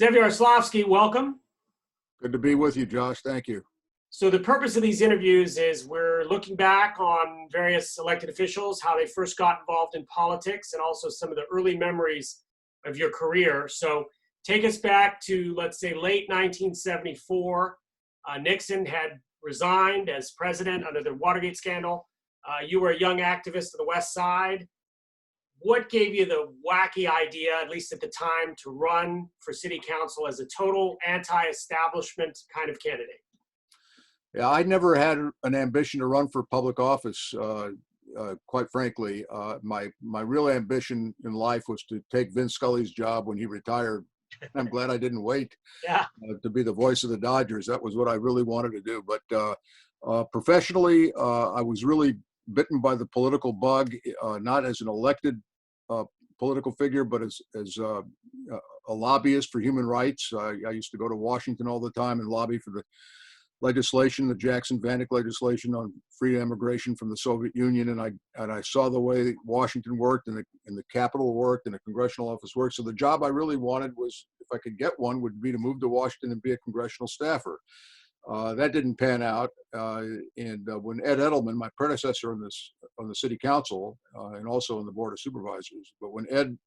Zev Yaroslavsky, welcome. Good to be with you, Josh. Thank you. So the purpose of these interviews is we're looking back on various elected officials, how they first got involved in politics, and also some of the early memories of your career. So take us back to, let's say, late 1974. Nixon had resigned as president under the Watergate scandal. You were a young activist of the West Side. What gave you the wacky idea, at least at the time, to run for city council as a total anti-establishment kind of candidate? Yeah, I never had an ambition to run for public office. Quite frankly, my real ambition in life was to take Vince Scully's job when he retired. I'm glad I didn't wait to be the voice of the Dodgers. That was what I really wanted to do. But professionally, I was really bitten by the political bug, not as an elected political figure, but as a lobbyist for human rights. I used to go to Washington all the time and lobby for the legislation, the Jackson-Vanik legislation on free immigration from the Soviet Union, and I saw the way Washington worked and the Capitol worked and the congressional office worked. So the job I really wanted was, if I could get one, would be to move to Washington and be a congressional staffer. That didn't pan out, and when Ed Edelman, my predecessor on the city council and also on the board of supervisors, but when Ed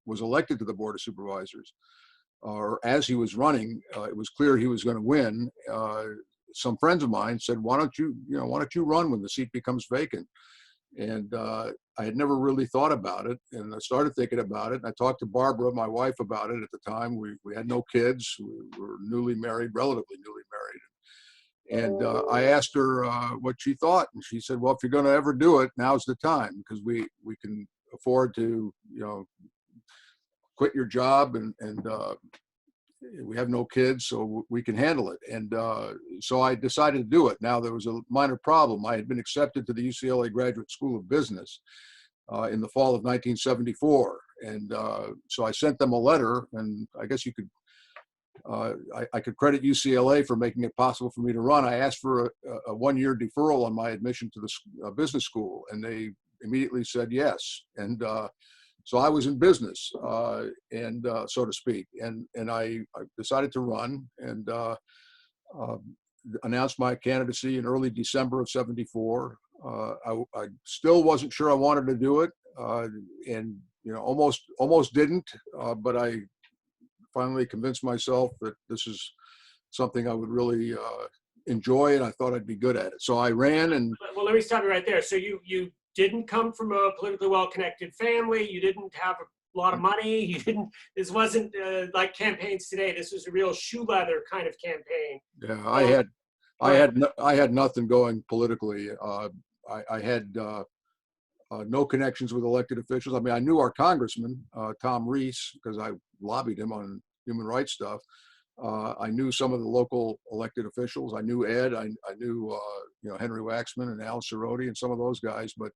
was elected to the board of supervisors, or as he was running, it was clear he was going to win. Some friends of mine said, "Why don't you run when the seat becomes vacant?" And I had never really thought about it, and I started thinking about it. And I talked to Barbara, my wife, about it at the time. We had no kids. We were newly married, relatively newly married. And I asked her what she thought, and she said, "Well, if you're going to ever do it, now's the time, because we can afford to, quit your job, and we have no kids, so we can handle it." And so I decided to do it. Now, there was a minor problem. I had been accepted to the UCLA Graduate School of Business in the fall of 1974. And so I sent them a letter, and I guess you could, I could credit UCLA for making it possible for me to run. I asked for a one-year deferral on my admission to the business school, and they immediately said yes. And so I was in business, and so to speak, and I decided to run, and announced my candidacy in early December of '74. I still wasn't sure I wanted to do it, and almost didn't, but I finally convinced myself that this is something I would really enjoy, and I thought I'd be good at it. So I ran. And well, let me stop you right there. So you didn't come from a politically well-connected family. You didn't have a lot of money. This wasn't like campaigns today. This was a real shoe leather kind of campaign. Yeah, I had nothing going politically. I had no connections with elected officials. I mean, I knew our congressman, Tom Reese, because I lobbied him on human rights stuff. I knew some of the local elected officials. I knew Ed. I knew Henry Waxman and Al Cerroti and some of those guys, but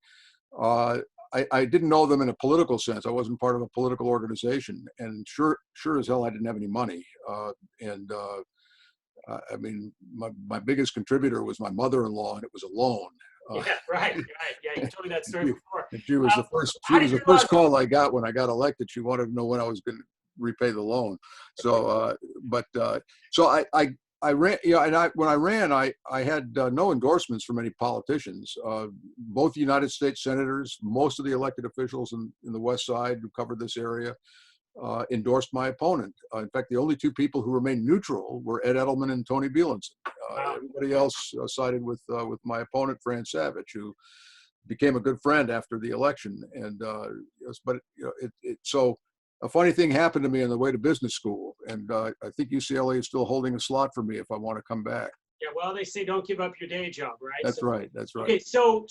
I didn't know them in a political sense. I wasn't part of a political organization, and sure as hell I didn't have any money. I mean, my biggest contributor was my mother-in-law, and it was a loan. Yeah, right. Yeah, you told me that story before. She was the first. She was the first call I got when I got elected. She wanted to know when I was going to repay the loan. So, so I ran. And when I ran, I had no endorsements from any politicians. Both the United States senators, most of the elected officials in the West Side who covered this area, endorsed my opponent. In fact, the only two people who remained neutral were Ed Edelman and Tony Bielenson. Everybody else sided with my opponent, Fran Savage, who became a good friend after the election. And so a funny thing happened to me on the way to business school, and I think UCLA is still holding a slot for me if I want to come back. Yeah, well, they say don't give up your day job, right? That's right. That's right. Okay, so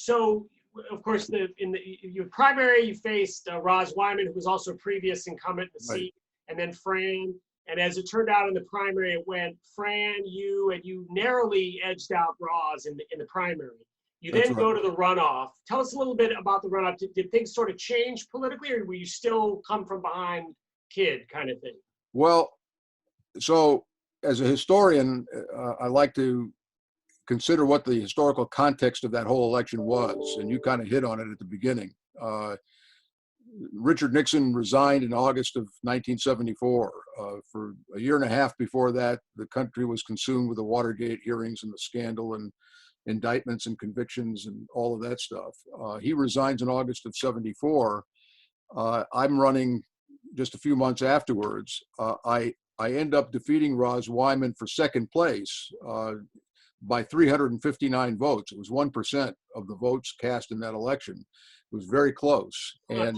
of course, in your primary, you faced Roz Wyman, who was also a previous incumbent in the seat, and then Fran. And as it turned out in the primary, it went Fran, you narrowly edged out Roz in the primary. You then go to the runoff. Tell us a little bit about the runoff. Did things sort of change politically, or were you still come from behind kid kind of thing? Well, so as a historian, I like to consider what the historical context of that whole election was, and you kind of hit on it at the beginning. Richard Nixon resigned in August of 1974. For a year and a half before that, the country was consumed with the Watergate hearings and the scandal and indictments and convictions and all of that stuff. He resigns in August of 74. I'm running just a few months afterwards. I end up defeating Roz Wyman for second place by 359 votes. It was 1% of the votes cast in that election. It was very close. And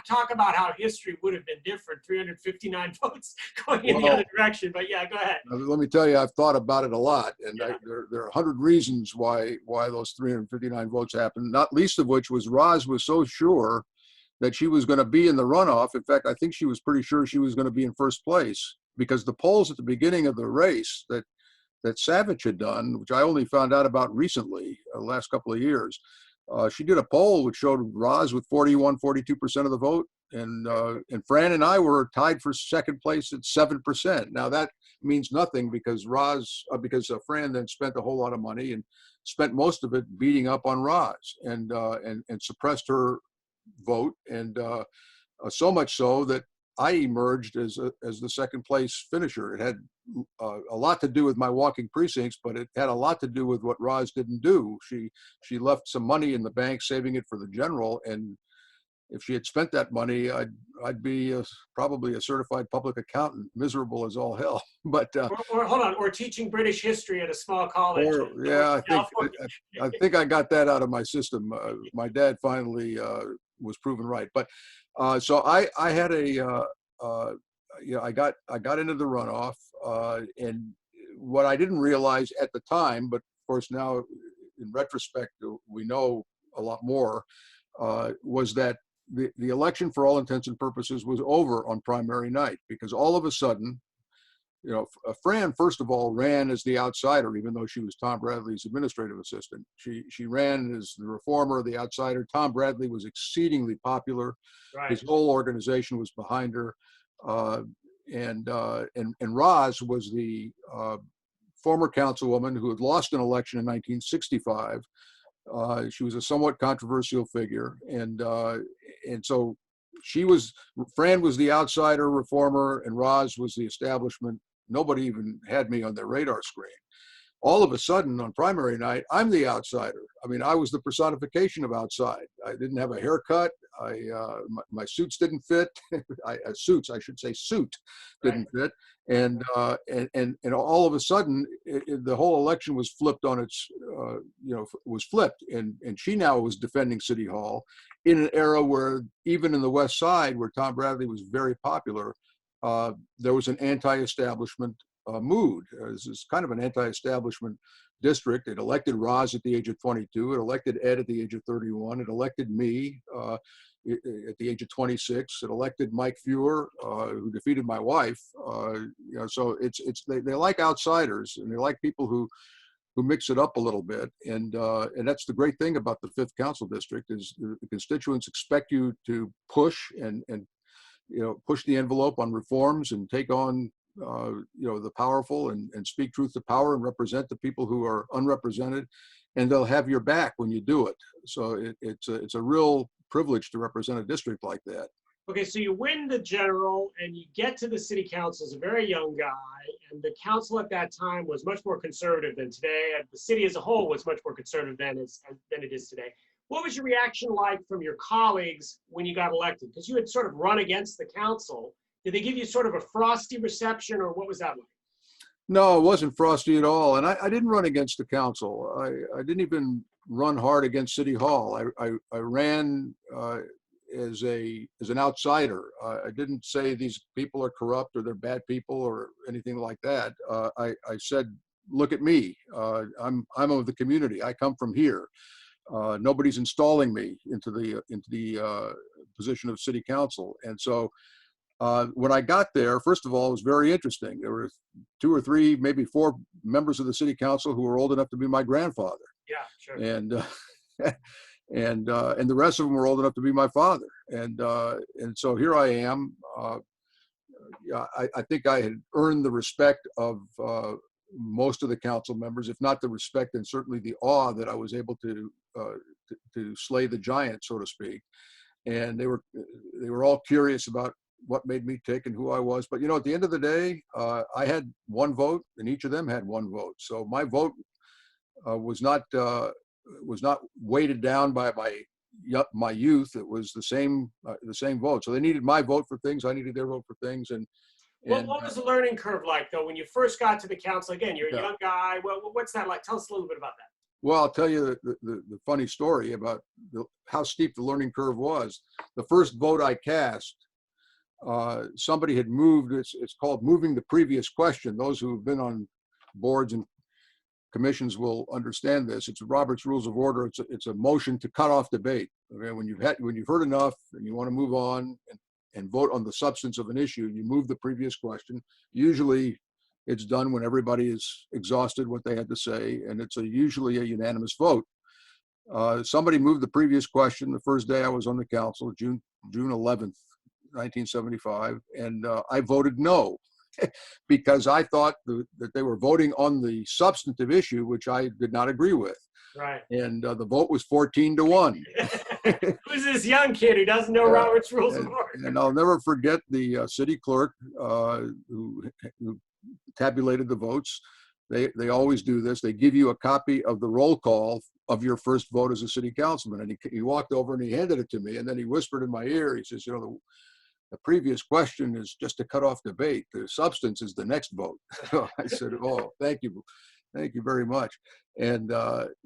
talk about how history would have been different. 359 votes going in the other direction. But yeah, go ahead. Let me tell you, I've thought about it a lot, and Yeah. there are 100 reasons why those 359 votes happened. Not least of which was Roz was so sure that she was going to be in the runoff. In fact, I think she was pretty sure she was going to be in first place, because the polls at the beginning of the race that Savage had done, which I only found out about recently, the last couple of years, she did a poll which showed Roz with 42% of the vote, and Fran and I were tied for second place at 7%. Now that means nothing, because Fran then spent a whole lot of money and spent most of it beating up on Roz and suppressed her vote, and so much so that I emerged as the second place finisher. It had a lot to do with my walking precincts, but it had a lot to do with what Roz didn't do. She left some money in the bank, saving it for the general, and if she had spent that money, I'd be probably a certified public accountant, miserable as all hell. But or hold on, or teaching British history at a small college. Yeah, I think I got that out of my system. My dad finally was proven right. But so I had I got into the runoff, and what I didn't realize at the time, but of course now in retrospect we know a lot more, was that the election, for all intents and purposes, was over on primary night, because all of a sudden, Fran, first of all, ran as the outsider, even though she was Tom Bradley's administrative assistant. She ran as the reformer, the outsider. Tom Bradley was exceedingly popular. Right. His whole organization was behind her. And Roz was the former councilwoman who had lost an election in 1965. She was a somewhat controversial figure, and so Fran was the outsider reformer, and Roz was the establishment. Nobody even had me on their radar screen. All of a sudden, on primary night, I'm the outsider. I mean, I was the personification of outside. I didn't have a haircut. My suits didn't fit. Suit didn't fit. And all of a sudden, the whole election was flipped on its, was flipped. And she now was defending City Hall in an era where, even in the West Side, where Tom Bradley was very popular, there was an anti-establishment mood. This is kind of an anti-establishment district. It elected Roz at the age of 22. It elected Ed at the age of 31. It elected me at the age of 26. It elected Mike Fewer, who defeated my wife. So they like outsiders, and they like people who mix it up a little bit. And that's the great thing about the 5th Council District, is the constituents expect you to push and push the envelope on reforms and take on the powerful and speak truth to power and represent the people who are unrepresented, and they'll have your back when you do it. So it's a real privilege to represent a district like that. Okay, so you win the general and you get to the city council as a very young guy, and the council at that time was much more conservative than today. And the city as a whole was much more conservative than it is today. What was your reaction like from your colleagues when you got elected? Because you had sort of run against the council. Did they give you sort of a frosty reception, or what was that like? No, it wasn't frosty at all. And I didn't run against the council. I didn't even run hard against City Hall. I ran as an outsider. I didn't say these people are corrupt or they're bad people or anything like that. I said, look at me. I'm of the community. I come from here. Nobody's installing me into the position of city council. And so when I got there, first of all, it was very interesting. There were 2 or 3, maybe 4 members of the city council who were old enough to be my grandfather. Yeah, sure. And and the rest of them were old enough to be my father. And so here I am. I think I had earned the respect of most of the council members, if not the respect, and certainly the awe that I was able to slay the giant, so to speak. and they were all curious about what made me tick and who I was. But at the end of the day, I had one vote, and each of them had one vote. So my vote was not weighted down by my youth. It was the same vote. So they needed my vote for things. I needed their vote for things. And What was the learning curve like, though, when you first got to the council? Again, you're a yeah. young guy. Well, what's that like? Tell us a little bit about that. Well, I'll tell you the funny story about how steep the learning curve was. The first vote I cast, somebody had moved. It's called moving the previous question. Those who have been on boards and commissions will understand this. It's Robert's Rules of Order. It's a motion to cut off debate. Okay, when you've heard enough and you want to move on and vote on the substance of an issue, you move the previous question. Usually, it's done when everybody is exhausted what they had to say, and it's usually a unanimous vote. Somebody moved the previous question the first day I was on the council, June 11th, 1975, and I voted no because I thought that they were voting on the substantive issue, which I did not agree with. Right. And the vote was 14-1. Who's this young kid who doesn't know Robert's Rules of Order? And I'll never forget the city clerk who tabulated the votes. They always do this. They give you a copy of the roll call of your first vote as a city councilman. And he walked over and he handed it to me. And then he whispered in my ear, he says, the previous question is just to cut off debate. The substance is the next vote. So I said, oh, thank you. Thank you very much. And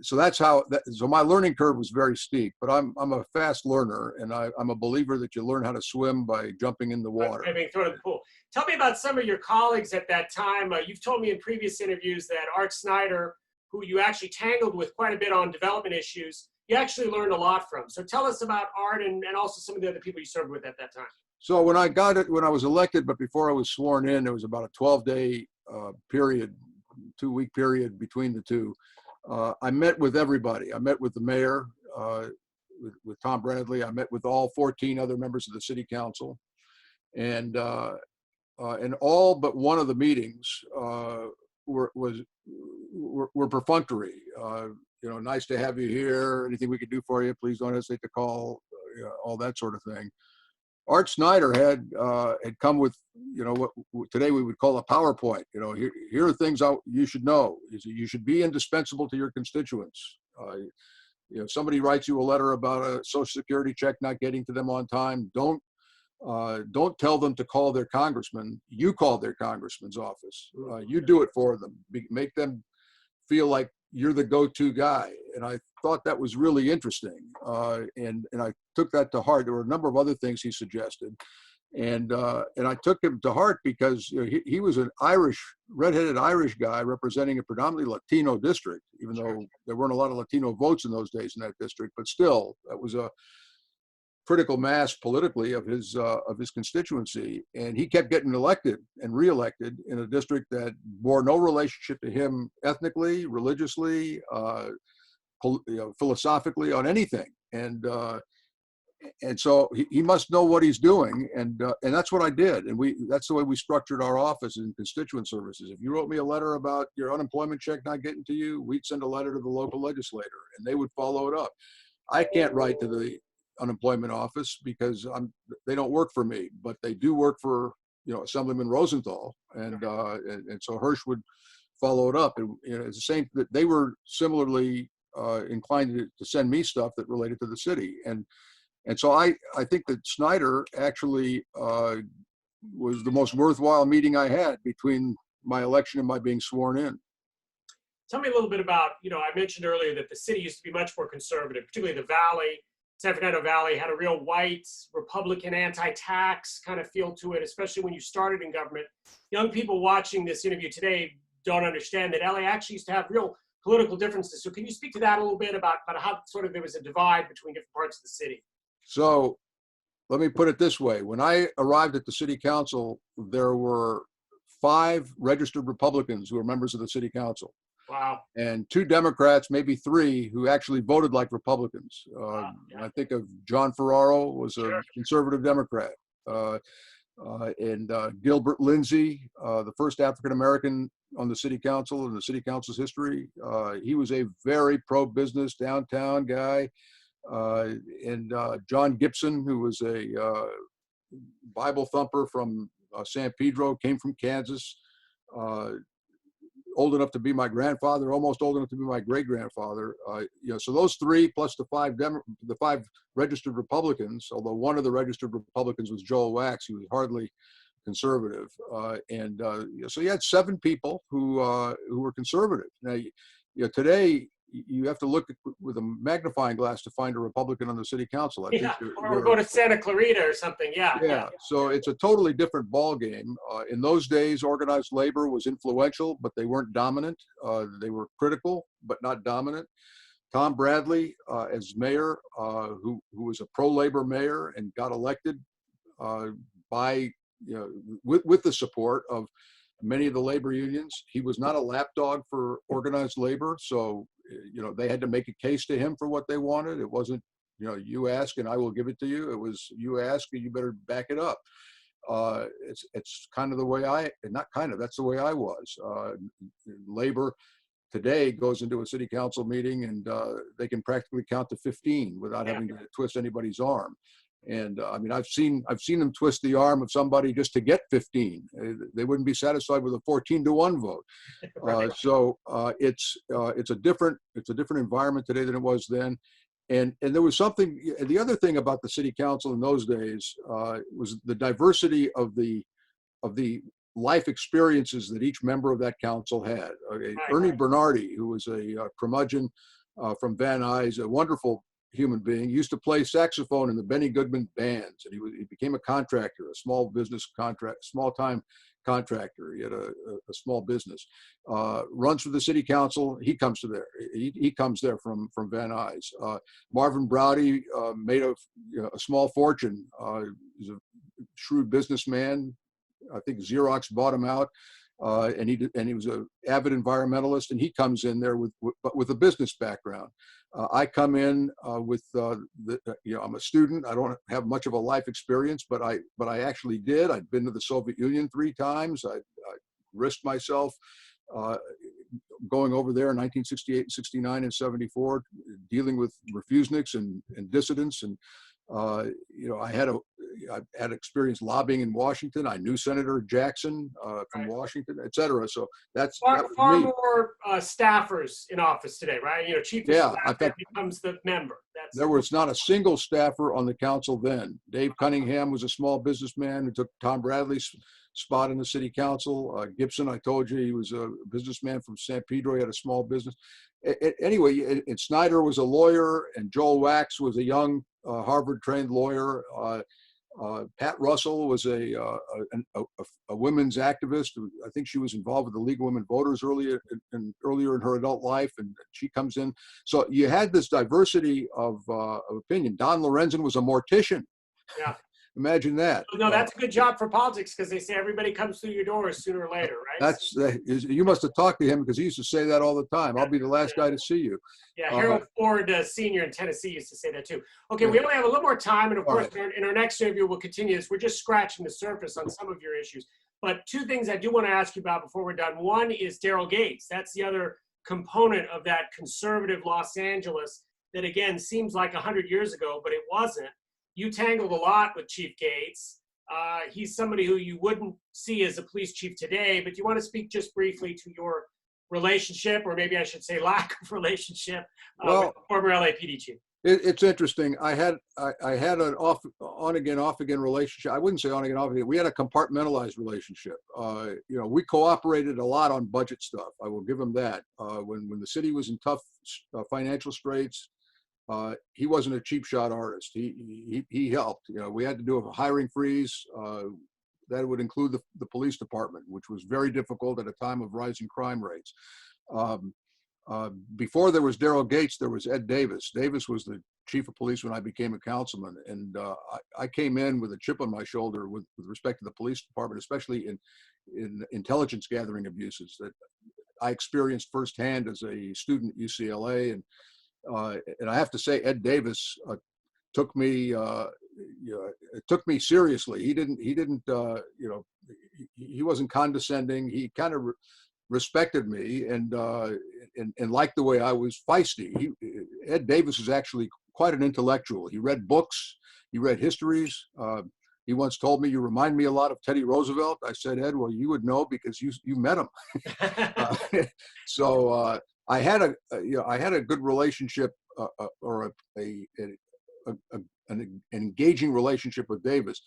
so that's how, so my learning curve was very steep, but I'm a fast learner, and I'm a believer that you learn how to swim by jumping in the water. By being thrown in the pool. Tell me about some of your colleagues at that time. You've told me in previous interviews that Art Snyder, who you actually tangled with quite a bit on development issues, you actually learned a lot from. So tell us about Art and also some of the other people you served with at that time. So when I was elected, but before I was sworn in, there was about a 12-day period, 2-week period between the two. I met with everybody. I met with the mayor, with Tom Bradley. I met with all 14 other members of the city council, and all but one of the meetings were perfunctory. Nice to have you here. Anything we could do for you, please don't hesitate to call. All that sort of thing. Art Snyder had come with, what today we would call a PowerPoint. Here are things you should know. You should be indispensable to your constituents. Somebody writes you a letter about a Social Security check not getting to them on time. Don't tell them to call their congressman. You call their congressman's office. You do it for them. Make them feel like you're the go-to guy. And I thought that was really interesting. And I took that to heart. There were a number of other things he suggested. And I took him to heart because he was an redheaded Irish guy representing a predominantly Latino district, even though there weren't a lot of Latino votes in those days in that district. But still, that was a critical mass politically of his constituency, and he kept getting elected and reelected in a district that bore no relationship to him ethnically, religiously, philosophically, on anything. And so he must know what he's doing, and that's what I did. And that's the way we structured our office in constituent services. If you wrote me a letter about your unemployment check not getting to you, we'd send a letter to the local legislator, and they would follow it up. I can't write to the unemployment office because they don't work for me, but they do work for Assemblyman Rosenthal, and so Hirsch would follow it up. And it's the same that they were similarly inclined to send me stuff that related to the city, and so I think that Snyder actually was the most worthwhile meeting I had between my election and my being sworn in. Tell me a little bit about, I mentioned earlier that the city used to be much more conservative, particularly the Valley. San Fernando Valley had a real white, Republican, anti-tax kind of feel to it, especially when you started in government. Young people watching this interview today don't understand that LA actually used to have real political differences. So can you speak to that a little bit about how sort of there was a divide between different parts of the city? So let me put it this way. When I arrived at the city council, there were 5 registered Republicans who were members of the city council. Wow. And 2 Democrats, maybe 3, who actually voted like Republicans. Wow. Yeah. I think of John Ferraro was a conservative Democrat. And Gilbert Lindsay, the first African-American on the city council in the city council's history. He was a very pro-business downtown guy. and John Gibson, who was a Bible thumper from San Pedro, came from Kansas, old enough to be my grandfather, almost old enough to be my great grandfather. So those three plus the five registered Republicans, although one of the registered Republicans was Joel Wax, who was hardly conservative, so you had 7 people who were conservative. Now, today you have to look with a magnifying glass to find a Republican on the city council. I think or go to Santa Clarita or something. Yeah. So it's a totally different ball game. In those days, organized labor was influential, but they weren't dominant. They were critical, but not dominant. Tom Bradley, as mayor, who was a pro-labor mayor and got elected by with the support of many of the labor unions. He was not a lapdog for organized labor, so they had to make a case to him for what they wanted. It wasn't you ask and I will give it to you. It was you ask and you better back it up. It's kind of the way that's the way I was. Labor today goes into a city council meeting and they can practically count to 15 without having to twist anybody's arm. And I mean, I've seen them twist the arm of somebody just to get 15. They wouldn't be satisfied with a 14-1 vote. Right. It's a different environment today than it was then. And there was something. The other thing about the city council in those days was the diversity of the life experiences that each member of that council had. Ernie Bernardi, who was a curmudgeon from Van Nuys, a wonderful human being, used to play saxophone in the Benny Goodman bands, and he became a contractor, a small time contractor. He had a small business. Runs for the city council. He comes there from Van Nuys. Marvin Browdy made a small fortune. He's a shrewd businessman. I think Xerox bought him out. And he was an avid environmentalist, and he comes in there with a business background. I come in with I'm a student. I don't have much of a life experience, but I actually did. I'd been to the Soviet Union 3 times. I risked myself going over there in 1968, 69, and 74, dealing with refuseniks and dissidents. And I had experience lobbying in Washington. I knew Senator Jackson from Washington, et cetera. So that far more staffers in office today, right? Chief of staff becomes the member. There was not a single staffer on the council then. Dave Cunningham was a small businessman who took Tom Bradley's spot in the city council. Gibson, I told you, he was a businessman from San Pedro. He had a small business. Anyway, and Snyder was a lawyer, and Joel Wax was a young Harvard-trained lawyer. Pat Russell was a women's activist. I think she was involved with the League of Women Voters earlier in her adult life, and she comes in. So you had this diversity of opinion. Don Lorenzen was a mortician. Yeah. Imagine that. No, that's a good job for politics, because they say everybody comes through your doors sooner or later, right? You must have talked to him, because he used to say that all the time. I'll be the last guy to see you. Yeah, Harold Ford Sr. in Tennessee used to say that too. Okay, we only have a little more time, and of course, in our next interview, we'll continue this. We're just scratching the surface on some of your issues. But 2 things I do want to ask you about before we're done. One is Daryl Gates. That's the other component of that conservative Los Angeles that, again, seems like 100 years ago, but it wasn't. You tangled a lot with Chief Gates. He's somebody who you wouldn't see as a police chief today, but do you want to speak just briefly to your relationship, or maybe I should say lack of relationship, with the former LAPD chief? It's interesting. I had an on again, off again relationship. I wouldn't say on again, off again. We had a compartmentalized relationship. We cooperated a lot on budget stuff. I will give him that. When the city was in tough financial straits, he wasn't a cheap shot artist. He helped. We had to do a hiring freeze. That would include the police department, which was very difficult at a time of rising crime rates. Before there was Daryl Gates, there was Ed Davis. Davis was the chief of police when I became a councilman, and I came in with a chip on my shoulder with respect to the police department, especially in intelligence gathering abuses that I experienced firsthand as a student at UCLA. And I have to say, Ed Davis took me seriously. He wasn't condescending. He kind of respected me and liked the way I was feisty. Ed Davis is actually quite an intellectual. He read books, he read histories. He once told me, "You remind me a lot of Teddy Roosevelt." I said, "Ed, well, you would know because you met him." uh, so I had a good relationship, or an engaging relationship with Davis.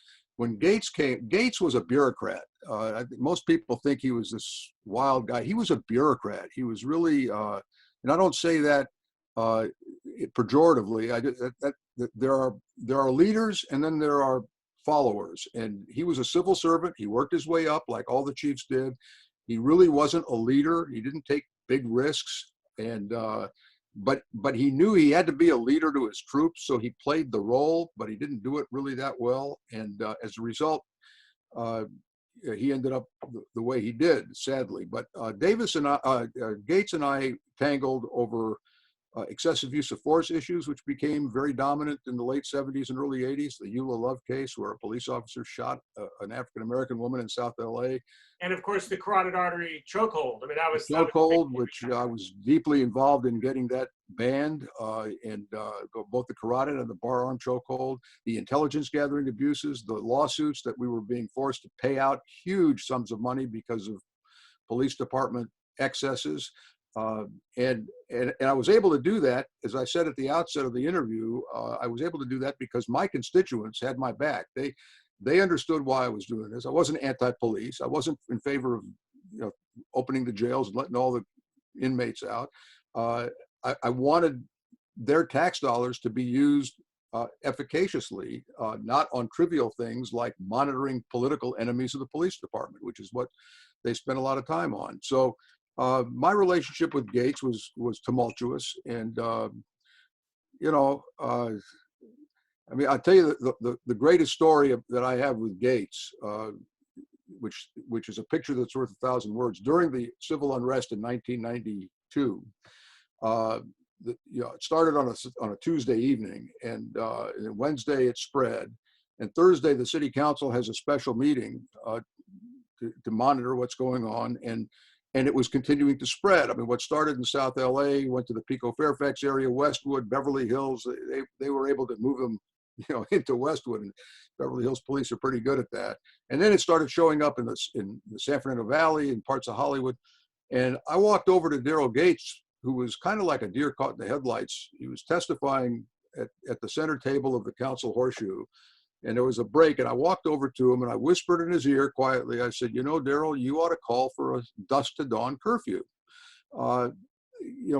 When Gates came, Gates was a bureaucrat. I think most people think he was this wild guy. He was a bureaucrat. He was really, and I don't say that pejoratively. There are leaders, and then there are followers. And he was a civil servant. He worked his way up like all the chiefs did. He really wasn't a leader. He didn't take big risks, and but he knew he had to be a leader to his troops, so he played the role, but he didn't do it really that well. And as a result, he ended up the way he did, sadly. But Gates and I tangled over excessive use of force issues, which became very dominant in the late 70s and early 80s. The Eula Love case, where a police officer shot an African-American woman in South LA. And of course, the carotid artery chokehold. I mean, that was chokehold, which I was deeply involved in getting that banned, and both the carotid and the bar arm chokehold, the intelligence gathering abuses, the lawsuits that we were being forced to pay out huge sums of money because of police department excesses. And I was able to do that, as I said at the outset of the interview. I was able to do that because my constituents had my back. They understood why I was doing this. I wasn't anti-police. I wasn't in favor of opening the jails and letting all the inmates out. I wanted their tax dollars to be used efficaciously, not on trivial things like monitoring political enemies of the police department, which is what they spent a lot of time on. So my relationship with Gates was tumultuous, and I mean, I'll tell you the greatest story that I have with Gates, which is a picture that's worth 1,000 words. During the civil unrest in 1992, it started on a Tuesday evening, and Wednesday it spread, and Thursday the city council has a special meeting to monitor what's going on, and it was continuing to spread. I mean, what started in South LA went to the Pico Fairfax area, Westwood, Beverly Hills. They were able to move them, into Westwood, and Beverly Hills police are pretty good at that. And then it started showing up in the San Fernando Valley and parts of Hollywood. And I walked over to Daryl Gates, who was kind of like a deer caught in the headlights. He was testifying at the center table of the council horseshoe. And there was a break, and I walked over to him and I whispered in his ear quietly. I said, Daryl, you ought to call for a dusk to dawn curfew.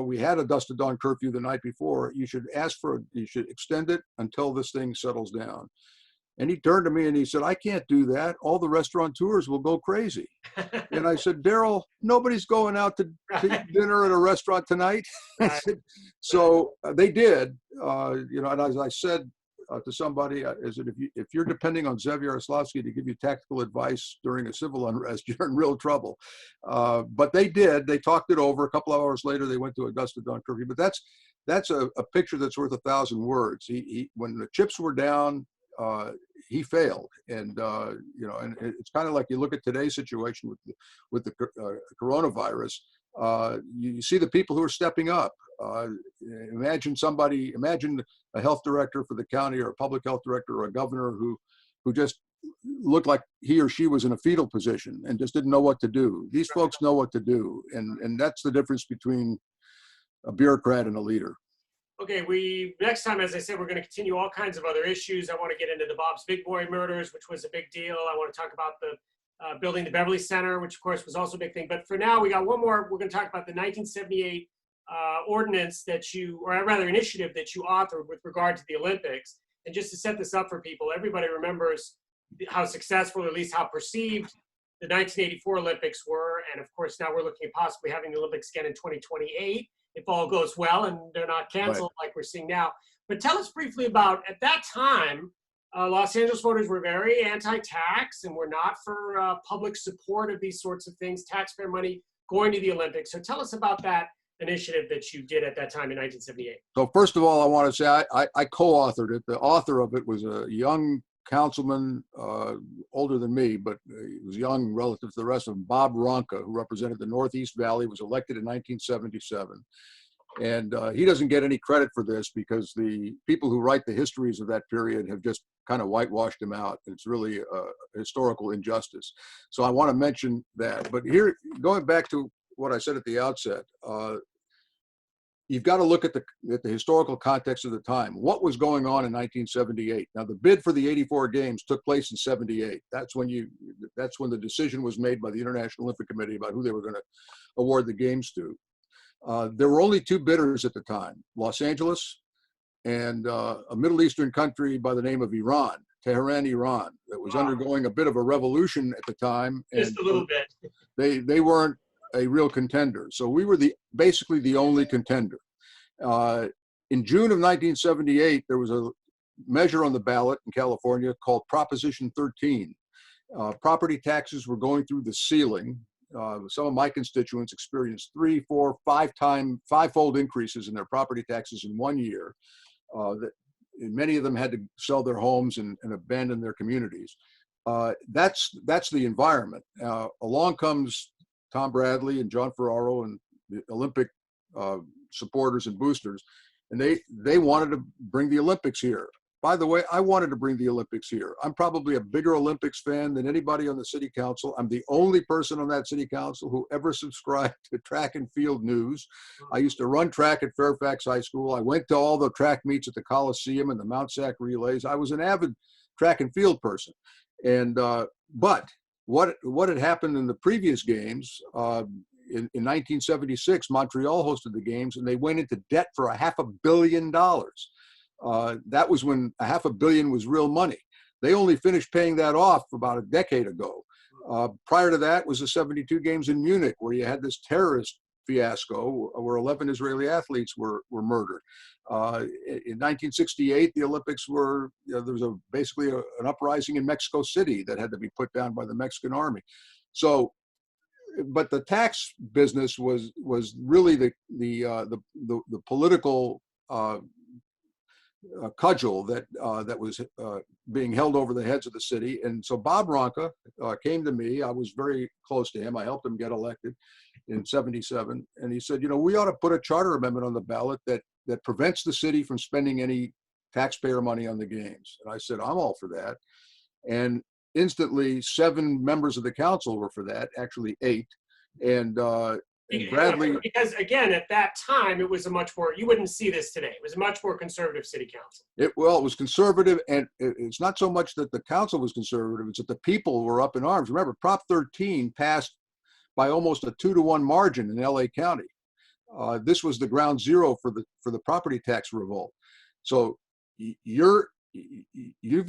We had a dusk to dawn curfew the night before. You should extend it until this thing settles down. And he turned to me and he said, I can't do that. All the restaurateurs will go crazy. And I said, Daryl, nobody's going out to dinner at a restaurant tonight. I said, so they did, and as I said, to somebody, is that if you're depending on Zev Yaroslavsky to give you tactical advice during a civil unrest, you're in real trouble. But they did. They talked it over. A couple of hours later, they went to a dusk to dawn curfew. But that's a picture that's worth 1,000 words. He when the chips were down, he failed. And and it's kind of like you look at today's situation with the coronavirus. You see the people who are stepping up. Imagine a health director for the county, or a public health director, or a governor who just looked like he or she was in a fetal position and just didn't know what to do. These folks know what to do, and that's the difference between a bureaucrat and a leader. Okay, next time, as I said, we're going to continue all kinds of other issues. I want to get into the Bob's Big Boy murders, which was a big deal. I want to talk about the building the Beverly Center, which of course was also a big thing. But for now, we got one more. We're going to talk about the 1978 ordinance initiative that you authored with regard to the Olympics. And just to set this up for people, everybody remembers how successful, or at least how perceived, the 1984 Olympics were. And of course, now we're looking at possibly having the Olympics again in 2028, if all goes well and they're not canceled like we're seeing now. But tell us briefly about, at that time, Los Angeles voters were very anti-tax and were not for public support of these sorts of things, taxpayer money going to the Olympics. So tell us about that initiative that you did at that time in 1978. So first of all, I want to say I co-authored it. The author of it was a young councilman, older than me, but he was young relative to the rest of them, Bob Ronca, who represented the Northeast Valley, was elected in 1977. And he doesn't get any credit for this because the people who write the histories of that period have just kind of whitewashed him out. It's really a historical injustice. So I want to mention that. But here, going back to what I said at the outset, you've got to look at the historical context of the time. What was going on in 1978? Now, the bid for the 84 games took place in 78. That's when the decision was made by the International Olympic Committee about who they were going to award the games to. There were only two bidders at the time, Los Angeles and a Middle Eastern country by the name of Iran, Tehran, Iran, that was undergoing a bit of a revolution at the time. Just a little bit. They weren't a real contender. So we were basically the only contender. In June of 1978, there was a measure on the ballot in California called Proposition 13. Property taxes were going through the ceiling. Some of my constituents experienced 3, 4, 5-fold increases in their property taxes in 1 year. Many of them had to sell their homes and abandon their communities. That's the environment. Along comes Tom Bradley and John Ferraro and the Olympic supporters and boosters, and they wanted to bring the Olympics here. By the way, I wanted to bring the Olympics here. I'm probably a bigger Olympics fan than anybody on the city council. I'm the only person on that city council who ever subscribed to track and field news. I used to run track at Fairfax High School. I went to all the track meets at the Coliseum and the Mount Sac relays. I was an avid track and field person. And but what had happened in the previous games, in 1976, Montreal hosted the games and they went into debt for $500 million. That was when $500 million was real money. They only finished paying that off about a decade ago. Prior to that was the 72 games in Munich, where you had this terrorist fiasco where 11 Israeli athletes were murdered. In 1968, the Olympics were, there was basically an uprising in Mexico City that had to be put down by the Mexican army. So, but the tax business was really the political cudgel that was being held over the heads of the city. And so Bob Ronca came to me. I was very close to him. I helped him get elected in 77. And he said, we ought to put a charter amendment on the ballot that prevents the city from spending any taxpayer money on the games. And I said, I'm all for that. And instantly 7 members of the council were for that, actually 8. And Bradley, because again, at that time, it was a much more, you wouldn't see this today. It was a much more conservative city council. It was conservative, and it's not so much that the council was conservative, it's that the people were up in arms. Remember, Prop 13 passed by almost a 2-to-1 margin in LA County. This was the ground zero for the property tax revolt. So you've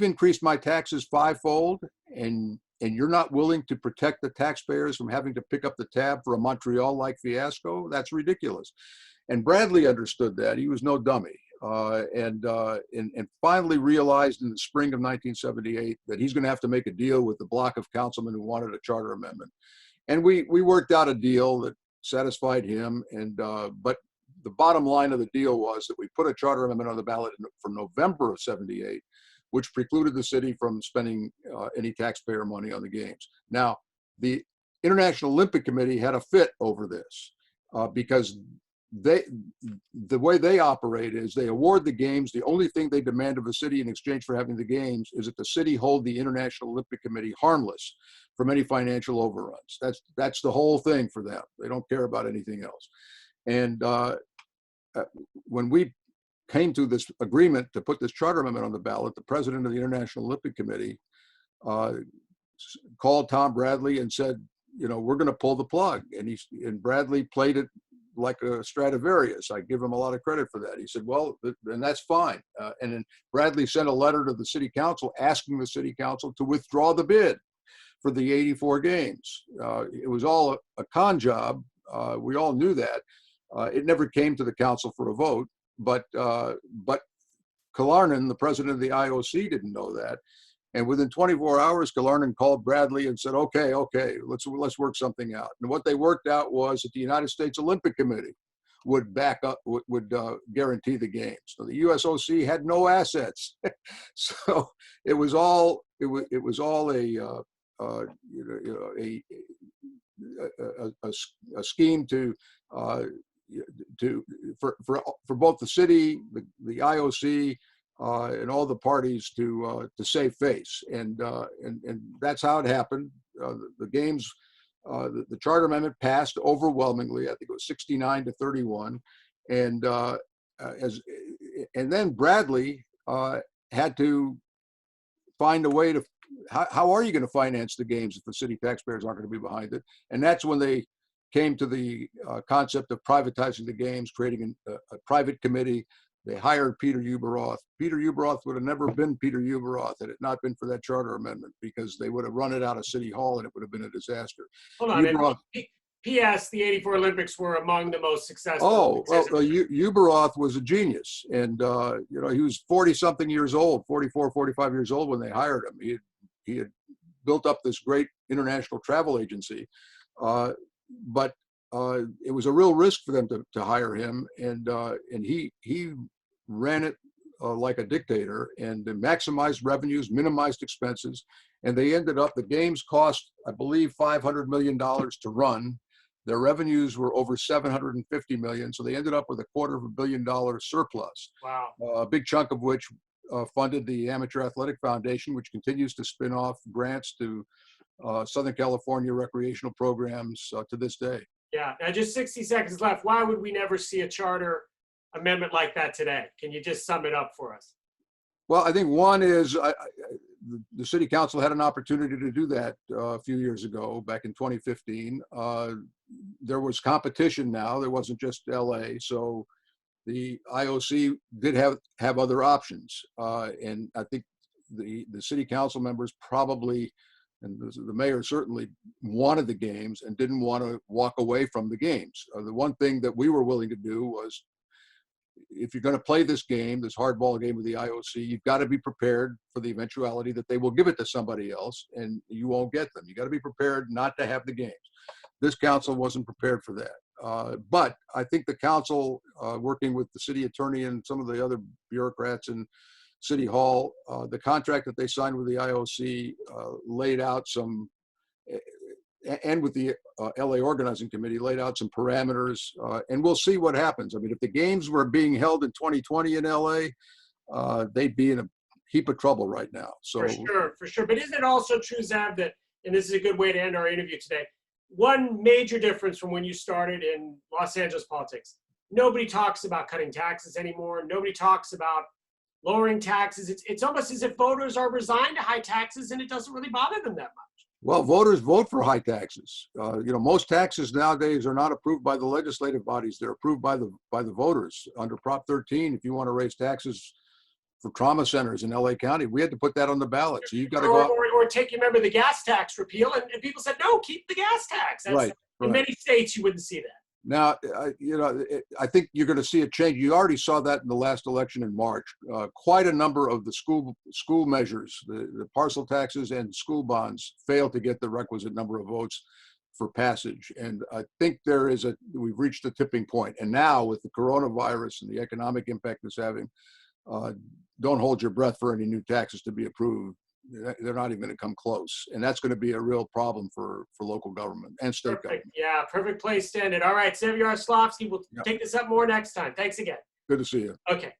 increased my taxes 5-fold, and you're not willing to protect the taxpayers from having to pick up the tab for a Montreal-like fiasco? That's ridiculous. And Bradley understood that. He was no dummy. And finally realized in the spring of 1978 that he's going to have to make a deal with the block of councilmen who wanted a charter amendment. And we worked out a deal that satisfied him. And but the bottom line of the deal was that we put a charter amendment on the ballot for November of 78, which precluded the city from spending any taxpayer money on the games. Now, the International Olympic Committee had a fit over this because the way they operate is they award the games. The only thing they demand of the city in exchange for having the games is that the city hold the International Olympic Committee harmless from any financial overruns. That's the whole thing for them. They don't care about anything else. And when we came to this agreement to put this charter amendment on the ballot, the president of the International Olympic Committee called Tom Bradley and said, we're going to pull the plug. And Bradley played it like a Stradivarius. I give him a lot of credit for that. He said, well, then that's fine. And then Bradley sent a letter to the city council asking the city council to withdraw the bid for the 84 games. It was all a con job. We all knew that. It never came to the council for a vote. But Killarnon, the president of the IOC, didn't know that. And within 24 hours, Killarnon called Bradley and said, okay, let's work something out. And what they worked out was that the United States Olympic Committee would back up, would guarantee the games. So the USOC had no assets. So it was all a scheme to for both the city, the IOC, and all the parties to save face, and that's how it happened. The games, the charter amendment passed overwhelmingly. I think it was 69-31, and and then Bradley had to find a way to. How are you going to finance the games if the city taxpayers aren't going to be behind it? And that's when they came to the concept of privatizing the games, creating a private committee. They hired Peter Ueberroth. Peter Ueberroth would have never been Peter Ueberroth had it not been for that charter amendment, because they would have run it out of City Hall and it would have been a disaster. Hold on. Ueberroth, P.S. The '84 Olympics were among the most successful. oh, well, Ueberroth was a genius. And, he was 40-something years old, 44, 45 years old when they hired him. He had built up this great international travel agency. But it was a real risk for them to hire him. And he ran it like a dictator and maximized revenues, minimized expenses. And they ended up, the games cost, I believe, $500 million to run. Their revenues were over $750 million. So they ended up with a $250 million surplus. Wow. A big chunk of which funded the Amateur Athletic Foundation, which continues to spin off grants to Southern California recreational programs to this day. Yeah. Now, just 60 seconds left. Why would we never see a charter amendment like that today? Can you just sum it up for us? Well, I think one is the city council had an opportunity to do that a few years ago, back in 2015. There was competition now. There wasn't just LA. So the IOC did have other options. And I think the city council members probably, and the mayor certainly, wanted the games and didn't want to walk away from the games. The one thing that we were willing to do was, if you're going to play this game, this hardball game with the IOC, you've got to be prepared for the eventuality that they will give it to somebody else and you won't get them. You got to be prepared not to have the games. This council wasn't prepared for that. But I think the council, working with the city attorney and some of the other bureaucrats in City Hall, the contract that they signed with the IOC laid out some, and with the LA Organizing Committee, laid out some parameters, and we'll see what happens. I mean, if the games were being held in 2020 in LA, they'd be in a heap of trouble right now. So For sure. But isn't it also true, Zev, that, and this is a good way to end our interview today, one major difference from when you started in Los Angeles politics, nobody talks about cutting taxes anymore. Nobody talks about lowering taxes. It's almost as if voters are resigned to high taxes and it doesn't really bother them that much. Well, voters vote for high taxes. Most taxes nowadays are not approved by the legislative bodies. They're approved by the voters. Under Prop 13, if you want to raise taxes for trauma centers in LA County, we had to put that on the ballot. So you've got to go out. Or take, you remember the gas tax repeal, and people said, no, keep the gas tax. Right. In many states, you wouldn't see that. Now, I think you're going to see a change. You already saw that in the last election in March. Quite a number of the school measures, the parcel taxes and school bonds, failed to get the requisite number of votes for passage. And I think we've reached a tipping point. And now with the coronavirus and the economic impact it's having, don't hold your breath for any new taxes to be approved. They're not even going to come close. And that's going to be a real problem for local government and state government. Yeah, perfect place to end it. All right, Zev Yaroslavsky, we'll take this up more next time. Thanks again. Good to see you. Okay.